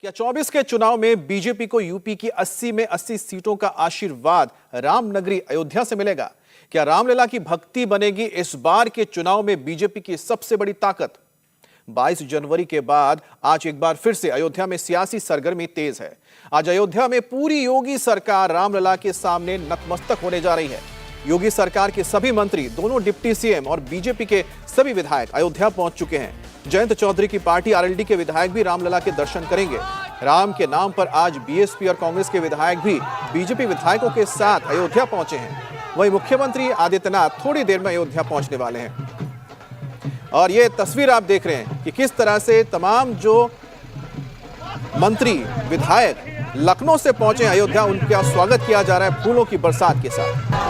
क्या 24 के चुनाव में बीजेपी को यूपी की 80 में 80 सीटों का आशीर्वाद रामनगरी अयोध्या से मिलेगा? क्या रामलला की भक्ति बनेगी इस बार के चुनाव में बीजेपी की सबसे बड़ी ताकत? 22 जनवरी के बाद आज एक बार फिर से अयोध्या में सियासी सरगर्मी तेज है। आज अयोध्या में पूरी योगी सरकार रामलला के सामने नतमस्तक होने जा रही है। योगी सरकार के सभी मंत्री, दोनों डिप्टी सीएम और बीजेपी के सभी विधायक अयोध्या पहुंच चुके हैं। जयंत चौधरी की पार्टी आरएलडी के विधायक भी रामलला के दर्शन करेंगे। राम के नाम पर आज बीएसपी और कांग्रेस के विधायक भी बीजेपी विधायकों के साथ अयोध्या पहुंचे हैं। वहीं मुख्यमंत्री आदित्यनाथ थोड़ी देर में अयोध्या पहुंचने वाले हैं। और ये तस्वीर आप देख रहे हैं कि किस तरह से तमाम जो मंत्री विधायक लखनऊ से पहुंचे अयोध्या, उनका स्वागत किया जा रहा है फूलों की बरसात के साथ।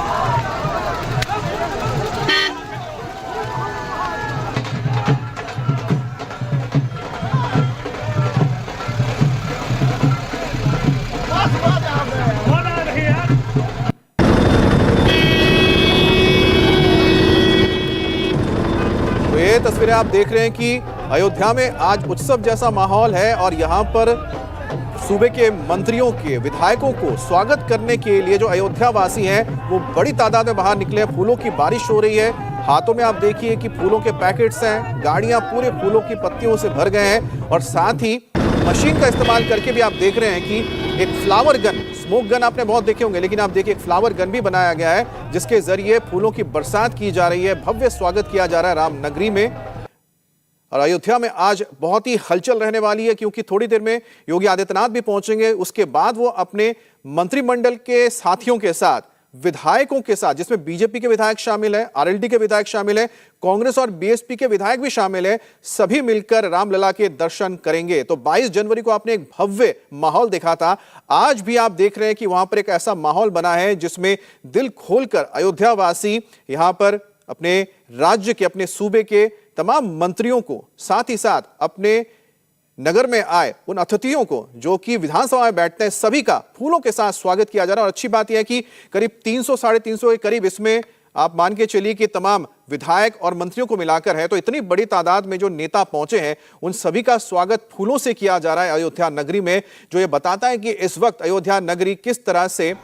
ये तस्वीरें आप देख रहे हैं कि अयोध्या में आज उत्सव जैसा माहौल है और यहां पर सूबे के मंत्रियों के विधायकों को स्वागत करने के लिए जो अयोध्या वासी हैं वो बड़ी तादाद में बाहर निकले हैं। फूलों की बारिश हो रही है, हाथों में आप देखिए कि फूलों के पैकेट्स हैं, गाड़ियां पूरे फूलों की पत्तियों से भर गए हैं और साथ ही मशीन का इस्तेमाल करके भी आप देख रहे हैं कि एक फ्लावर गन, स्मोक गन आपने बहुत देखे होंगे, लेकिन आप देखिए एक फ्लावर गन भी बनाया गया है जिसके जरिए फूलों की बरसात की जा रही है। भव्य स्वागत किया जा रहा है रामनगरी में। और अयोध्या में आज बहुत ही हलचल रहने वाली है क्योंकि थोड़ी देर में योगी आदित्यनाथ भी पहुंचेंगे। उसके बाद वो अपने मंत्रिमंडल के साथियों के साथ, विधायकों के साथ, जिसमें बीजेपी के विधायक शामिल हैं, आरएलडी के विधायक शामिल हैं, कांग्रेस और बीएसपी के विधायक भी शामिल हैं, सभी मिलकर रामलला के दर्शन करेंगे। तो 22 जनवरी को आपने एक भव्य माहौल देखा था, आज भी आप देख रहे हैं कि वहां पर एक ऐसा माहौल बना है जिसमें दिल खोलकर अयोध्यावासी यहां पर अपने राज्य के, अपने सूबे के तमाम मंत्रियों को, साथ ही साथ अपने नगर में आए उन अतिथियों को जो कि विधानसभा में बैठते हैं, सभी का फूलों के साथ स्वागत किया जा रहा है। और अच्छी बात यह है कि करीब 300 साढ़े 300 के करीब इसमें आप मान के चलिए कि तमाम विधायक और मंत्रियों को मिलाकर है, तो इतनी बड़ी तादाद में जो नेता पहुंचे हैं उन सभी का स्वागत फूलों से किया जा रहा है अयोध्या नगरी में, जो ये बताता है कि इस वक्त अयोध्या नगरी किस तरह से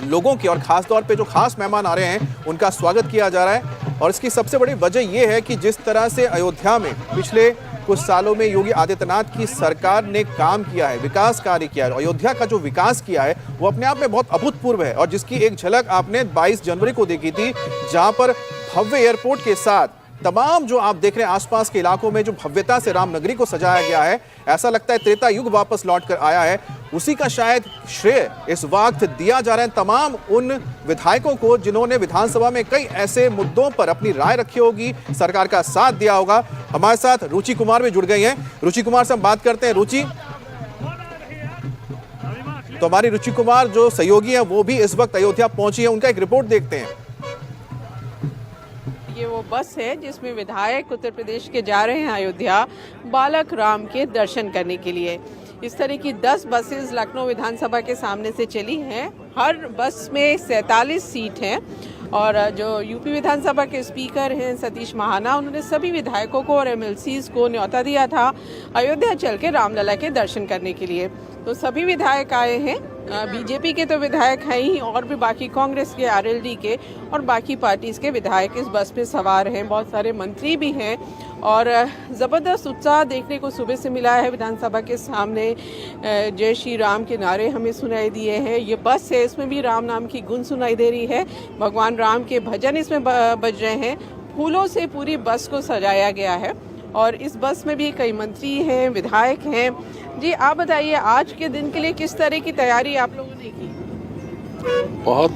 लोगों की और खासतौर पे जो खास मेहमान आ रहे हैं उनका स्वागत किया जा रहा है। और इसकी सबसे बड़ी वजह यह है कि जिस तरह से अयोध्या में पिछले कुछ सालों में योगी आदित्यनाथ की सरकार ने काम किया है, विकास कार्य किया है, अयोध्या का जो विकास किया है वो अपने आप में बहुत अभूतपूर्व है। और जिसकी एक झलक आपने 22 जनवरी को देखी थी, जहां पर भव्य एयरपोर्ट के साथ तमाम जो आप देख रहे हैं आसपास के इलाकों में जो भव्यता से रामनगरी को सजाया गया है, ऐसा लगता है त्रेता युग वापस लौट कर आया है। उसी का शायद श्रेय इस वक्त दिया जा रहा है तमाम उन विधायकों को जिन्होंने विधानसभा में कई ऐसे मुद्दों पर अपनी राय रखी होगी, सरकार का साथ दिया होगा। हमारे साथ रुचि कुमार भी जुड़ गई हैं। रुचि कुमार से हम बात करते हैं। रुचि, तो हमारी रुचि कुमार जो सहयोगी हैं वो भी इस वक्त अयोध्या पहुंची है, उनका एक रिपोर्ट देखते हैं। ये वो बस है जिसमें विधायक उत्तर प्रदेश के जा रहे हैं अयोध्या बालक राम के दर्शन करने के लिए। इस तरह की 10 बसेस लखनऊ विधानसभा के सामने से चली हैं। हर बस में 47 सीट हैं और जो यूपी विधानसभा के स्पीकर हैं सतीश महाना, उन्होंने सभी विधायकों को और एमएलसीज को न्योता दिया था अयोध्या चल के रामलला के दर्शन करने के लिए। तो सभी विधायक आए हैं, बीजेपी के तो विधायक हैं ही और भी बाकी कांग्रेस के, आरएलडी के और बाकी पार्टीज के विधायक इस बस में सवार हैं। बहुत सारे मंत्री भी हैं और ज़बरदस्त उत्साह देखने को सुबह से मिला है। विधानसभा के सामने जय श्री राम के नारे हमें सुनाई दिए हैं। ये बस है, इसमें भी राम नाम की गुन सुनाई दे रही है, भगवान राम के भजन इसमें बज रहे हैं। फूलों से पूरी बस को सजाया गया है और इस बस में भी कई मंत्री हैं, विधायक हैं। जी आप बताइए, आज के दिन के लिए किस तरह की तैयारी आप लोगों ने की? बहुत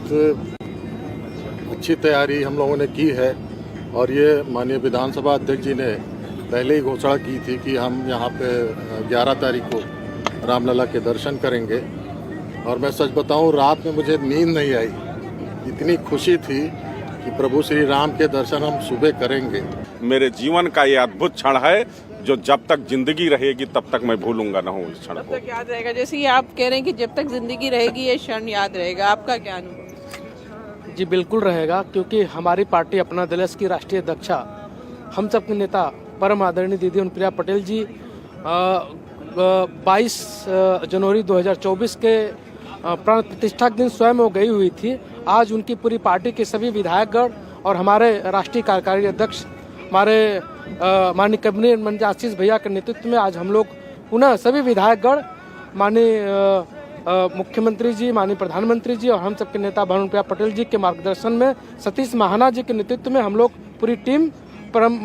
अच्छी तैयारी हम लोगों ने की है और ये माननीय विधानसभा अध्यक्ष जी ने पहले ही घोषणा की थी कि हम यहाँ पे 11 तारीख को रामलला के दर्शन करेंगे। और मैं सच बताऊं, रात में मुझे नींद नहीं आई, इतनी खुशी थी कि प्रभु श्री राम के दर्शन हम सुबह करेंगे। मेरे जीवन का ये अद्भुत क्षण है जो जब तक जिंदगी रहेगी तब तक मैं भूलूंगा ना हूँ इस क्षण को। तब तक याद रहेगा, जैसे कि आप कह रहे हैं कि जब तक जिंदगी रहेगी ये क्षण याद रहेगा, आपका क्या अनुभव? जी बिल्कुल रहेगा, क्योंकि हमारी पार्टी अपना दल की राष्ट्रीय अध्यक्षा, हम सबके नेता परम आदरणीय दीदी अनुप्रिया पटेल जी 22 जनवरी 2024 के प्राण प्रतिष्ठा के दिन स्वयं वो गई हुई थी। आज उनकी पूरी पार्टी के सभी विधायकगण और हमारे राष्ट्रीय कार्यकारी अध्यक्ष हमारे माननीय कैबिनेट मंत्री आशीष भैया के नेतृत्व में आज हम लोग पुनः सभी विधायकगण माननीय मुख्यमंत्री जी, माननीय प्रधानमंत्री जी और हम सबके नेता भानुप्रिया पटेल जी के मार्गदर्शन में सतीश महाना जी के नेतृत्व में हम लोग पूरी टीम परम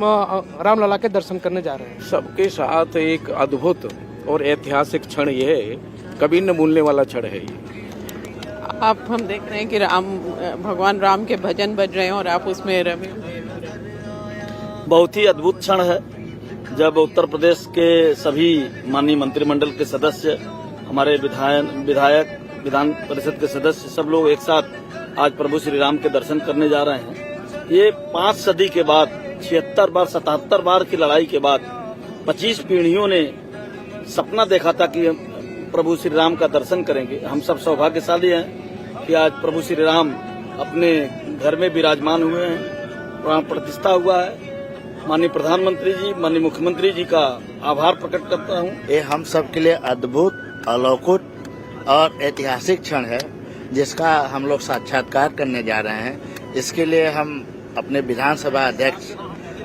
रामलला के दर्शन करने जा रहे हैं। सबके साथ एक अद्भुत और ऐतिहासिक क्षण ये है, कभी न भूलने वाला क्षण है ये। आप हम देख रहे हैं कि भगवान राम के भजन बज रहे हैं और आप उसमें रमे हुए। बहुत ही अद्भुत क्षण है जब उत्तर प्रदेश के सभी माननीय मंत्रिमंडल के सदस्य, हमारे विधायक, विधान परिषद के सदस्य सब लोग एक साथ आज प्रभु श्री राम के दर्शन करने जा रहे हैं। ये 5 सदी के बाद 76 बार 77 बार की लड़ाई के बाद 25 पीढ़ियों ने सपना देखा था कि प्रभु श्री राम का दर्शन करेंगे। हम सब सौभाग्यशाली हैं कि आज प्रभु श्री राम अपने घर में विराजमान हुए हैं, प्राण प्रतिष्ठा हुआ है। माननीय प्रधानमंत्री जी, माननीय मुख्यमंत्री जी का आभार प्रकट करता हूँ। ये हम सब के लिए अद्भुत, अलौकिक और ऐतिहासिक क्षण है जिसका हम लोग साक्षात्कार करने जा रहे हैं। इसके लिए हम अपने विधानसभा अध्यक्ष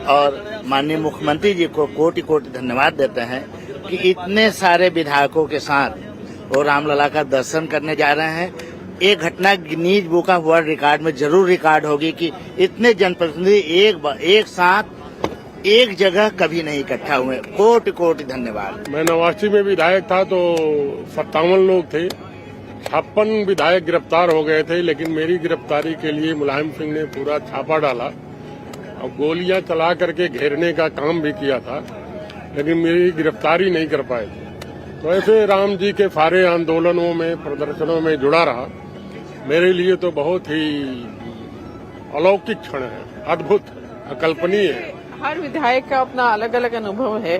और माननीय मुख्यमंत्री जी को कोटि कोटि धन्यवाद देते हैं कि इतने सारे विधायकों के साथ वो रामलला का दर्शन करने जा रहे हैं। ये घटना Guinness book of world record में जरूर रिकॉर्ड होगी कि इतने जनप्रतिनिधि एक साथ एक जगह कभी नहीं इकट्ठा हुए। कोटि कोटि धन्यवाद। मैं 89 में विधायक था तो 57 लोग थे, 56 विधायक गिरफ्तार हो गए थे, लेकिन मेरी गिरफ्तारी के लिए मुलायम सिंह ने पूरा छापा डाला और गोलियां चला करके घेरने का काम भी किया था, लेकिन मेरी गिरफ्तारी नहीं कर पाए थे। तो ऐसे राम जी के सारे आंदोलनों में, प्रदर्शनों में जुड़ा रहा। मेरे लिए तो बहुत ही अलौकिक क्षण है, अद्भुत, अकल्पनीय है। हर विधायक का अपना अलग अलग अनुभव है।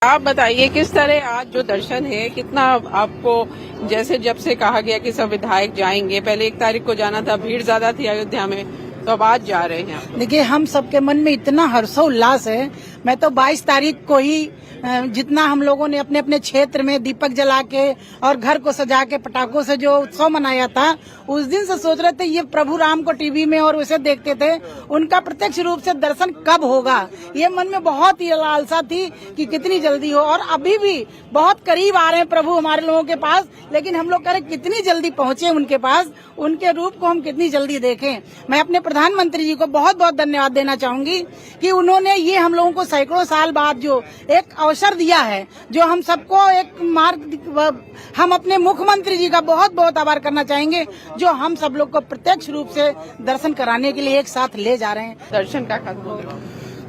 आप बताइए किस तरह आज जो दर्शन है, कितना आपको, जैसे जब से कहा गया कि सब विधायक जाएंगे, पहले 1 तारीख को जाना था, भीड़ ज्यादा थी अयोध्या में, तो अब आज जा रहे हैं। देखिए, हम सबके मन में इतना हर्षोल्लास है। मैं तो 22 तारीख को ही जितना हम लोगों ने अपने अपने क्षेत्र में दीपक जला के और घर को सजा के पटाखों से जो उत्सव मनाया था, उस दिन से सोच रहे थे ये प्रभु राम को टीवी में और उसे देखते थे, उनका प्रत्यक्ष रूप से दर्शन कब होगा। ये मन में बहुत ही लालसा थी कि कितनी जल्दी हो, और अभी भी बहुत करीब आ रहे हैं प्रभु हमारे लोगों के पास, लेकिन हम लोग कह रहे कितनी जल्दी पहुंचे उनके पास, उनके रूप को हम कितनी जल्दी देखें। मैं अपने प्रधानमंत्री जी को बहुत बहुत धन्यवाद देना चाहूंगी कि उन्होंने ये हम लोगों को सैकड़ों साल बाद जो एक अवसर दिया है, जो हम सबको एक मार्ग, हम अपने मुख्यमंत्री जी का बहुत बहुत आभार करना चाहेंगे जो हम सब लोग को प्रत्यक्ष रूप से दर्शन कराने के लिए एक साथ ले जा रहे हैं। दर्शन का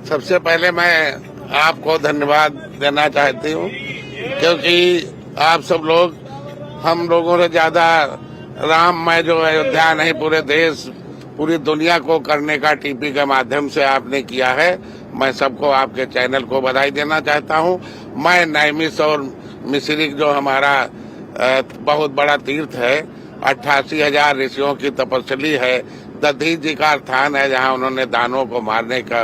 सबसे पहले मैं आपको धन्यवाद देना चाहती हूँ, क्योंकि आप सब लोग हम लोगों से ज्यादा राममय जो अयोध्या नहीं पूरे देश, पूरी दुनिया को करने का टीपी के माध्यम से आपने किया है। मैं सबको, आपके चैनल को बधाई देना चाहता हूँ। मैं नैमिष और मिश्रिक जो हमारा बहुत बड़ा तीर्थ है, 88,000 ऋषियों की तपस्वी है, दधीच जी का स्थान है जहाँ उन्होंने दानों को मारने का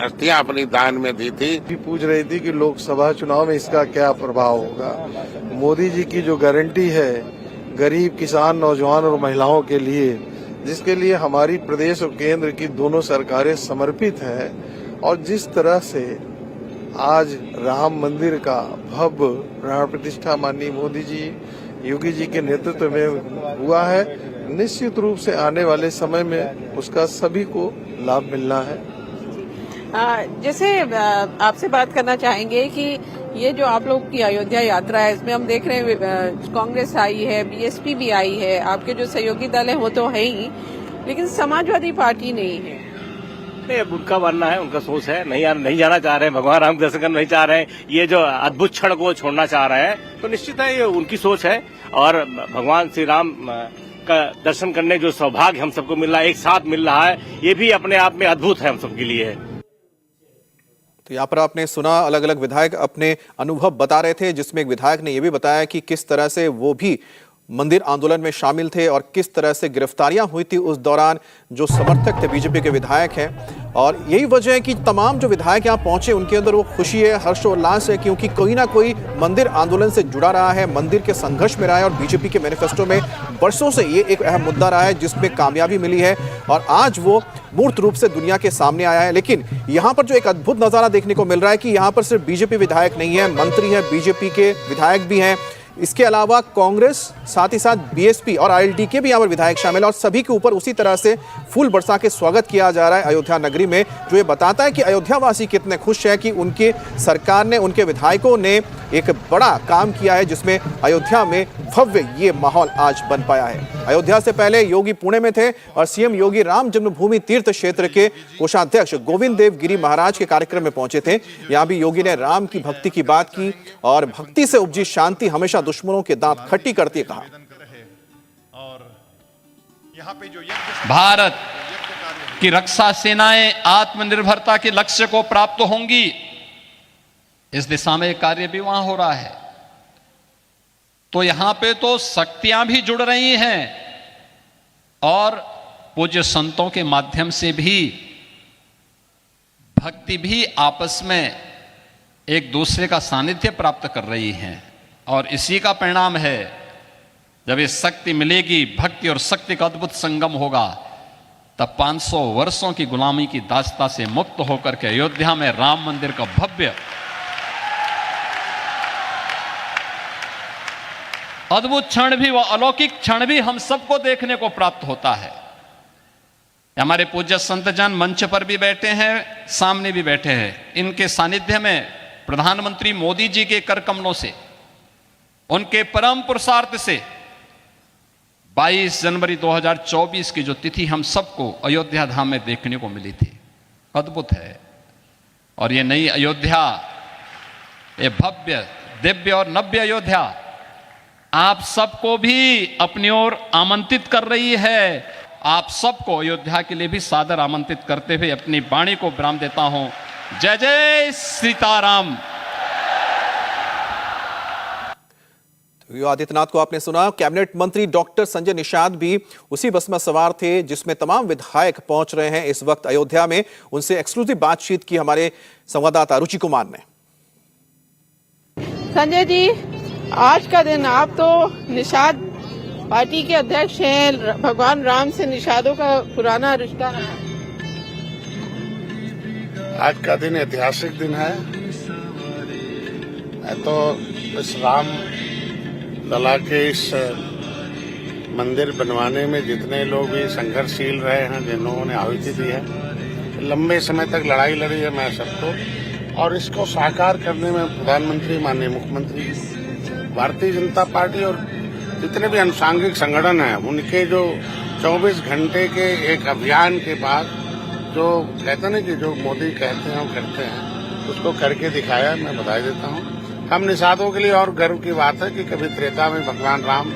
अस्थियां अपनी दान में दी थी। पूछ रही थी कि लोकसभा चुनाव में इसका क्या प्रभाव होगा। मोदी जी की जो गारंटी है गरीब, किसान, नौजवान और महिलाओं के लिए, जिसके लिए हमारी प्रदेश और केंद्र की दोनों सरकारें समर्पित हैं, और जिस तरह से आज राम मंदिर का भव्य प्राण प्रतिष्ठा माननीय मोदी जी, योगी जी के नेतृत्व में हुआ है, निश्चित रूप से आने वाले समय में उसका सभी को लाभ मिलना है। जैसे आपसे बात करना चाहेंगे कि ये जो आप लोग की अयोध्या यात्रा है, इसमें हम देख रहे हैं कांग्रेस आई है, बीएसपी भी आई है, आपके जो सहयोगी दल है वो तो है ही, लेकिन समाजवादी पार्टी नहीं है। नहीं, अब उनका मानना है, उनका सोच है, नहीं जाना चाह रहे हैं, भगवान राम दर्शन करना नहीं चाह रहे हैं, ये जो अद्भुत क्षण को छोड़ना चाह रहे हैं, तो निश्चित है ये उनकी सोच है। और भगवान श्री राम का दर्शन करने जो सौभाग्य हम सबको मिल रहा है, एक साथ मिल रहा है, ये भी अपने आप में अद्भुत है हम सबके लिए। तो यहाँ पर आपने सुना, अलग अलग विधायक अपने अनुभव बता रहे थे, जिसमें एक विधायक ने यह भी बताया कि किस तरह से वो भी मंदिर आंदोलन में शामिल थे और किस तरह से गिरफ्तारियां हुई थी उस दौरान जो समर्थक थे बीजेपी के विधायक हैं। और यही वजह है कि तमाम जो विधायक यहाँ पहुंचे उनके अंदर वो खुशी है, हर्षोल्लास है, क्योंकि कोई ना कोई मंदिर आंदोलन से जुड़ा रहा है, मंदिर के संघर्ष में रहा है और बीजेपी के मैनिफेस्टो में वर्षों से ये एक अहम मुद्दा रहा है जिसमें कामयाबी मिली है और आज वो मूर्त रूप से दुनिया के सामने आया है। लेकिन यहाँ पर जो एक अद्भुत नजारा देखने को मिल रहा है कि यहाँ पर सिर्फ बीजेपी विधायक नहीं है, मंत्री हैं, बीजेपी के विधायक भी हैं, इसके अलावा कांग्रेस, साथ ही साथ बीएसपी और आरएलडी के भी यहाँ पर विधायक शामिल हैं और सभी के ऊपर उसी तरह से फूल बरसा के स्वागत किया जा रहा है अयोध्या नगरी में, जो ये बताता है कि अयोध्यावासी कितने खुश हैं कि उनके सरकार ने, उनके विधायकों ने एक बड़ा काम किया है जिसमें अयोध्या में भव्य ये माहौल आज बन पाया है। अयोध्या से पहले योगी पुणे में थे और सीएम योगी राम जन्मभूमि तीर्थ क्षेत्र के कोषाध्यक्ष गोविंद देव गिरी महाराज के कार्यक्रम में पहुंचे थे। यहाँ भी योगी ने राम की भक्ति की बात की और भक्ति से उपजी शांति हमेशा दुश्मनों के दांत खट्टी करती है, कहा। भारत की रक्षा सेनाएं आत्मनिर्भरता के लक्ष्य को प्राप्त होंगी, इस दिशा में कार्य भी वहां हो रहा है। तो यहां पे तो शक्तियां भी जुड़ रही हैं और पूज्य संतों के माध्यम से भी भक्ति भी आपस में एक दूसरे का सानिध्य प्राप्त कर रही हैं और इसी का परिणाम है जब ये शक्ति मिलेगी, भक्ति और शक्ति का अद्भुत संगम होगा, तब 500 वर्षों की गुलामी की दास्ता से मुक्त होकर के अयोध्या में राम मंदिर का भव्य अद्भुत क्षण भी, वह अलौकिक क्षण भी हम सबको देखने को प्राप्त होता है। हमारे पूज्य संतजन मंच पर भी बैठे हैं, सामने भी बैठे हैं। इनके सानिध्य में प्रधानमंत्री मोदी जी के कर कमलों से, उनके परम पुरुषार्थ से 22 जनवरी 2024 की जो तिथि हम सबको अयोध्या धाम में देखने को मिली थी, अद्भुत है। और ये नई अयोध्या, ये भव्य, दिव्य और नव्य अयोध्या आप सबको भी अपनी ओर आमंत्रित कर रही है। आप सबको अयोध्या के लिए भी सादर आमंत्रित करते हुए अपनी वाणी को विराम देता हूं। जय जय सीताराम। योगी आदित्यनाथ को आपने सुना। कैबिनेट मंत्री डॉक्टर संजय निषाद भी उसी बस में सवार थे जिसमें तमाम विधायक पहुंच रहे हैं इस वक्त अयोध्या में। उनसे एक्सक्लूसिव बातचीत की हमारे संवाददाता रुचि कुमार ने। संजय जी, आज का दिन, आप तो निषाद पार्टी के अध्यक्ष हैं, भगवान राम से निषादों का पुराना रिश्ता रहा। आज का दिन ऐतिहासिक दिन है। मैं तो इस राम लला के इस मंदिर बनवाने में जितने लोग भी संघर्षशील रहे हैं, जिन लोगों ने आहुति दी है, लंबे समय तक लड़ाई लड़ी है, मैं सबको, और इसको साकार करने में प्रधानमंत्री, माननीय मुख्यमंत्री, भारतीय जनता पार्टी और जितने भी अनुषांगिक संगठन हैं, उनके जो 24 घंटे के एक अभियान के बाद जो कहते ना कि जो मोदी कहते हैं वो करते हैं, उसको करके दिखाया। मैं बधाई देता हूँ। हम निषादों के लिए और गर्व की बात है कि कभी त्रेता में भगवान राम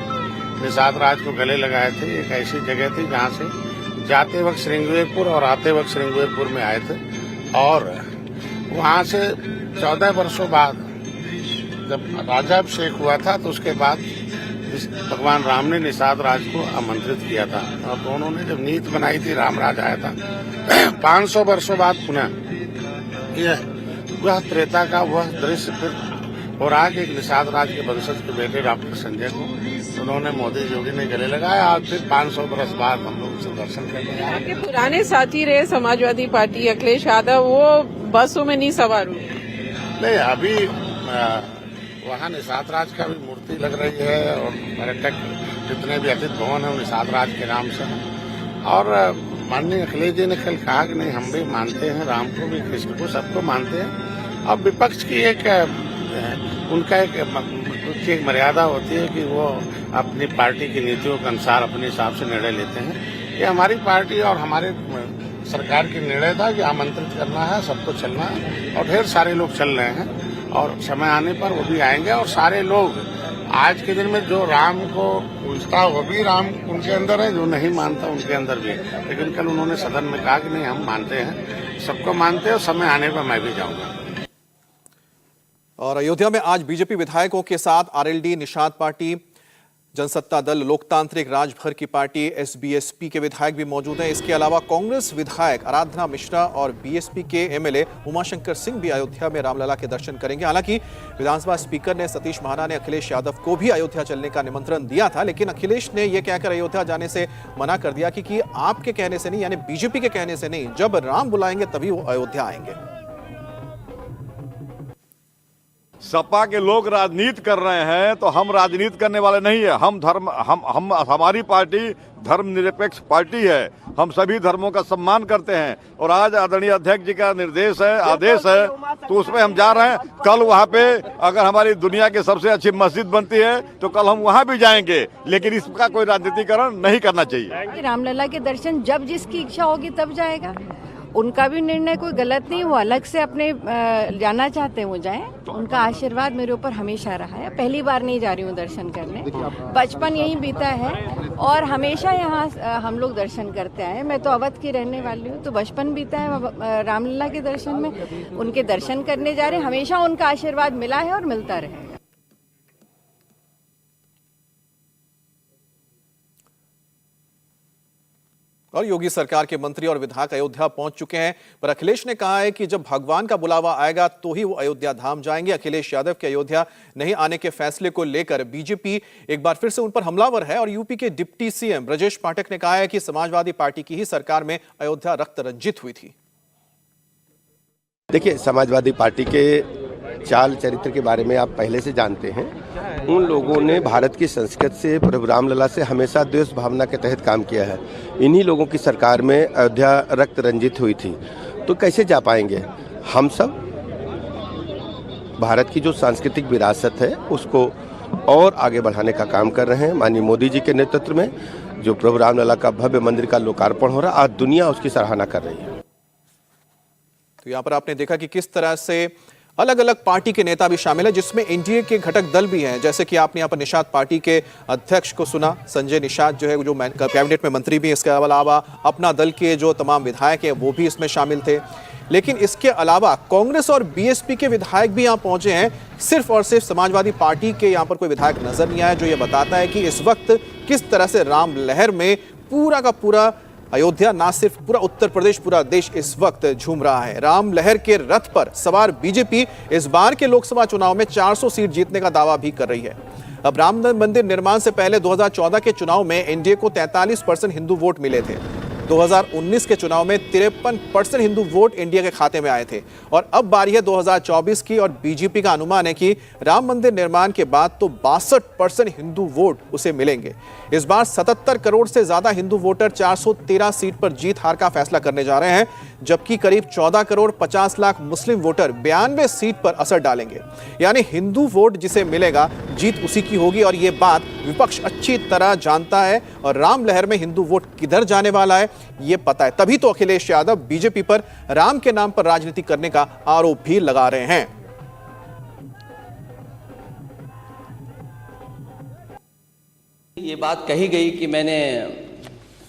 निषाद राज को गले लगाए थे। एक ऐसी जगह थी जहाँ से जाते वक्त श्रृंगवेरपुर और आते वक्त श्रृंगवेरपुर में आए थे, और वहाँ से 14 वर्षों बाद जब राजाभिषेक हुआ था तो उसके बाद भगवान राम ने निषाद राज को आमंत्रित किया था और दोनों ने जब नीति बनाई थी, राम राज आया था। 500 वर्षों बाद पुनः यह वह त्रेता का वह दृश्य फिर और आगे एक निषाद राज के वंशज के बेटे डॉक्टर संजय को उन्होंने मोदी योगी ने गले लगाया। आज फिर 500 वर्ष बाद हम लोग उनसे दर्शन करने आए। आपके पुराने साथी रहे समाजवादी पार्टी अखिलेश यादव, वो बसों में नहीं सवार हुए? नहीं, अभी वहाँ निषाद राज का भी मूर्ति लग रही है और पर्यटक जितने भी अतिथि भवन है निषाद राज के नाम से हैं। और माननीय अखिलेश जी ने कल कहा कि नहीं, हम भी मानते हैं राम को भी, कृष्ण को, सबको मानते हैं। और विपक्ष की एक उनका एक मर्यादा होती है कि वो अपनी पार्टी की नीतियों के अनुसार अपने हिसाब से निर्णय लेते हैं। ये हमारी पार्टी और हमारे सरकार की निर्णय था कि आमंत्रित करना है, सबको चलना है, और ढेर सारे लोग चल रहे हैं और समय आने पर वो भी आएंगे। और सारे लोग आज के दिन में जो राम को पूजता वो भी राम उनके अंदर है, जो नहीं मानता उनके अंदर भी। लेकिन कल उन्होंने सदन में कहा कि नहीं, हम मानते हैं, सबको मानते हैं, और समय आने पर मैं भी जाऊंगा। और अयोध्या में आज बीजेपी विधायकों के साथ आरएलडी, निषाद पार्टी, जनसत्ता दल लोकतांत्रिक राजभर की पार्टी एसबीएसपी के विधायक भी मौजूद हैं। इसके अलावा कांग्रेस विधायक आराधना मिश्रा और बीएसपी के एमएलए उमाशंकर सिंह भी अयोध्या में रामलला के दर्शन करेंगे। हालांकि विधानसभा स्पीकर ने सतीश महाना ने अखिलेश यादव को भी अयोध्या चलने का निमंत्रण दिया था, लेकिन अखिलेश ने यह कहकर अयोध्या जाने से मना कर दिया कि आपके कहने से नहीं, यानी बीजेपी के कहने से नहीं, जब राम बुलाएंगे तभी वो अयोध्या आएंगे। सपा के लोग राजनीति कर रहे हैं तो हम राजनीति करने वाले नहीं है। हम हमारी पार्टी धर्मनिरपेक्ष पार्टी है। हम सभी धर्मों का सम्मान करते हैं और आज आदरणीय अध्यक्ष जी का निर्देश है, आदेश है, तो उसमें हम जा रहे हैं। कल वहाँ पे अगर हमारी दुनिया की सबसे अच्छी मस्जिद बनती है तो कल हम वहाँ भी जाएंगे, लेकिन इसका कोई राजनीतिकरण नहीं करना चाहिए। रामलला के दर्शन जब जिसकी इच्छा होगी तब जाएगा। उनका भी निर्णय कोई गलत नहीं, वो अलग से अपने जाना चाहते हैं वो जाएं। उनका आशीर्वाद मेरे ऊपर हमेशा रहा है। पहली बार नहीं जा रही हूँ दर्शन करने, बचपन यहीं बीता है और हमेशा यहाँ हम लोग दर्शन करते आए। मैं तो अवध की रहने वाली हूँ, तो बचपन बीता है रामलला के दर्शन में। उनके दर्शन करने जा रहे हैं, हमेशा उनका आशीर्वाद मिला है और मिलता रहेगा। और योगी सरकार के मंत्री और विधायक अयोध्या पहुंच चुके हैं, पर अखिलेश ने कहा है कि जब भगवान का बुलावा आएगा तो ही वो अयोध्या धाम जाएंगे। अखिलेश यादव के अयोध्या नहीं आने के फैसले को लेकर बीजेपी एक बार फिर से उन पर हमलावर है और यूपी के डिप्टी सीएम ब्रजेश पाठक ने कहा है कि समाजवादी पार्टी की ही सरकार में अयोध्या रक्त रंजित हुई थी। देखिए, समाजवादी पार्टी के चाल चरित्र के बारे में आप पहले से जानते हैं। उन लोगों ने भारत की संस्कृति से, प्रभु रामलला से हमेशा द्वेष भावना के तहत काम किया है। इन्हीं लोगों की सरकार में अयोध्या रक्त रंजित हुई थी, तो कैसे जा पाएंगे? हम सब भारत की जो सांस्कृतिक विरासत है उसको और आगे बढ़ाने का काम कर रहे हैं। माननीय मोदी जी के नेतृत्व में जो प्रभु रामलला का भव्य मंदिर का लोकार्पण हो रहा है, आज दुनिया उसकी सराहना कर रही है। तो यहाँ पर आपने देखा कि किस तरह से अलग अलग पार्टी के नेता भी शामिल है, जिसमें एनडीए के घटक दल भी हैं। जैसे कि आपने यहाँ पर निषाद पार्टी के अध्यक्ष को सुना, संजय निषाद जो है, जो कैबिनेट में मंत्री भी हैं। इसके अलावा अपना दल के जो तमाम विधायक हैं वो भी इसमें शामिल थे। लेकिन इसके अलावा कांग्रेस और बीएसपी के विधायक भी यहाँ पहुंचे हैं। सिर्फ और सिर्फ समाजवादी पार्टी के यहाँ पर कोई विधायक नजर नहीं आया, जो ये बताता है कि इस वक्त किस तरह से राम लहर में पूरा का पूरा अयोध्या, ना सिर्फ पूरा उत्तर प्रदेश, पूरा देश इस वक्त झूम रहा है। राम लहर के रथ पर सवार बीजेपी इस बार के लोकसभा चुनाव में 400 सीट जीतने का दावा भी कर रही है। अब राम मंदिर निर्माण से पहले 2014 के चुनाव में एनडीए को 43% हिंदू वोट मिले थे। 2019 के चुनाव में 53% हिंदू वोट एनडीए के खाते में आए थे और अब बारी है 2024 की, और बीजेपी का अनुमान है कि राम मंदिर निर्माण के बाद तो 62% हिंदू वोट उसे मिलेंगे। इस बार 77 करोड़ से ज्यादा हिंदू वोटर 413 सीट पर जीत हार का फैसला करने जा रहे हैं, जबकि करीब 14 करोड़ 50 लाख मुस्लिम वोटर 92 सीट पर असर डालेंगे। यानी हिंदू वोट जिसे मिलेगा, जीत उसी की होगी और ये बात विपक्ष अच्छी तरह जानता है। और राम लहर में हिंदू वोट किधर जाने वाला है ये पता है, तभी तो अखिलेश यादव बीजेपी पर राम के नाम पर राजनीति करने का आरोप भी लगा रहे हैं। ये बात कही गई कि मैंने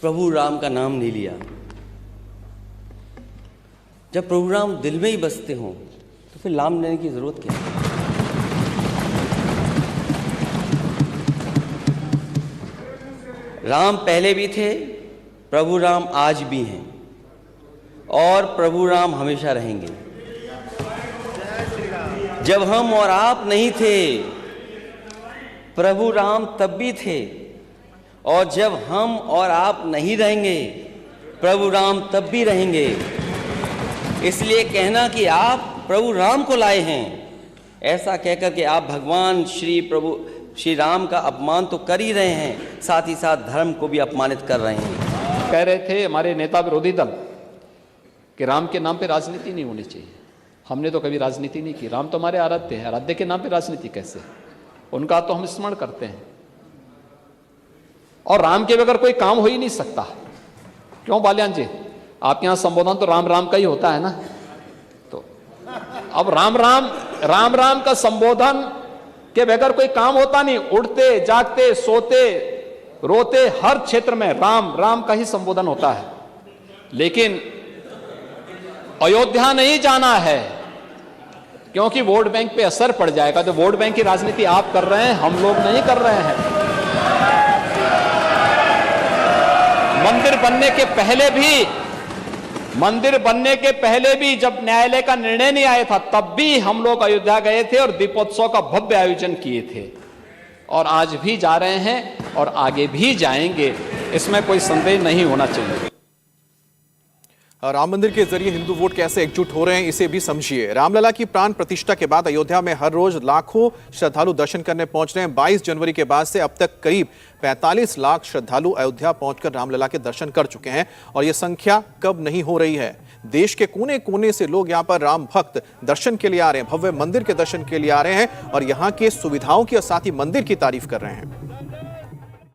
प्रभु राम का नाम नहीं लिया। जब प्रभु राम दिल में ही बसते हों तो फिर नाम लेने की जरूरत क्या है? राम पहले भी थे, प्रभु राम आज भी हैं और प्रभु राम हमेशा रहेंगे। जब हम और आप नहीं थे, प्रभु राम तब भी थे, और जब हम और आप नहीं रहेंगे, प्रभु राम तब भी रहेंगे। इसलिए कहना कि आप प्रभु राम को लाए हैं, ऐसा कहकर के आप भगवान श्री राम का अपमान तो कर ही रहे हैं, साथ ही साथ धर्म को भी अपमानित कर रहे हैं। कह रहे थे हमारे नेता विरोधी दल कि राम के नाम पे राजनीति नहीं होनी चाहिए। हमने तो कभी राजनीति नहीं की। राम तो हमारे आराध्य हैं, आराध्य के नाम पे राजनीति कैसे? उनका तो हम स्मरण करते हैं और राम के बगैर कोई काम हो ही नहीं सकता। क्यों बाल्यान जी, आपके यहाँ संबोधन तो राम राम का ही होता है ना। तो अब राम राम का संबोधन के बगैर कोई काम होता नहीं। उठते जागते सोते रोते हर क्षेत्र में राम राम का ही संबोधन होता है। लेकिन अयोध्या नहीं जाना है क्योंकि वोट बैंक पे असर पड़ जाएगा। तो वोट बैंक की राजनीति आप कर रहे हैं, हम लोग नहीं कर रहे हैं। मंदिर बनने के पहले भी जब न्यायालय का निर्णय नहीं आया था, तब भी हम लोग अयोध्या गए थे और दीपोत्सव का भव्य आयोजन किए थे, और आज भी जा रहे हैं और आगे भी जाएंगे, इसमें कोई संदेह नहीं होना चाहिए। राम मंदिर के जरिए हिंदू वोट कैसे एकजुट हो रहे हैं, इसे भी समझिए। रामलला की प्राण प्रतिष्ठा के बाद अयोध्या में हर रोज लाखों श्रद्धालु दर्शन करने पहुंच रहे हैं। 22 जनवरी के बाद से अब तक करीब 45 लाख श्रद्धालु अयोध्या पहुंचकर रामलला के दर्शन कर चुके हैं, और यह संख्या कब नहीं हो रही है। देश के कोने कोने से लोग यहां पर राम भक्त दर्शन के लिए आ रहे हैं, भव्य मंदिर के दर्शन के लिए आ रहे हैं, और यहां के सुविधाओं की और साथ ही मंदिर की तारीफ कर रहे हैं।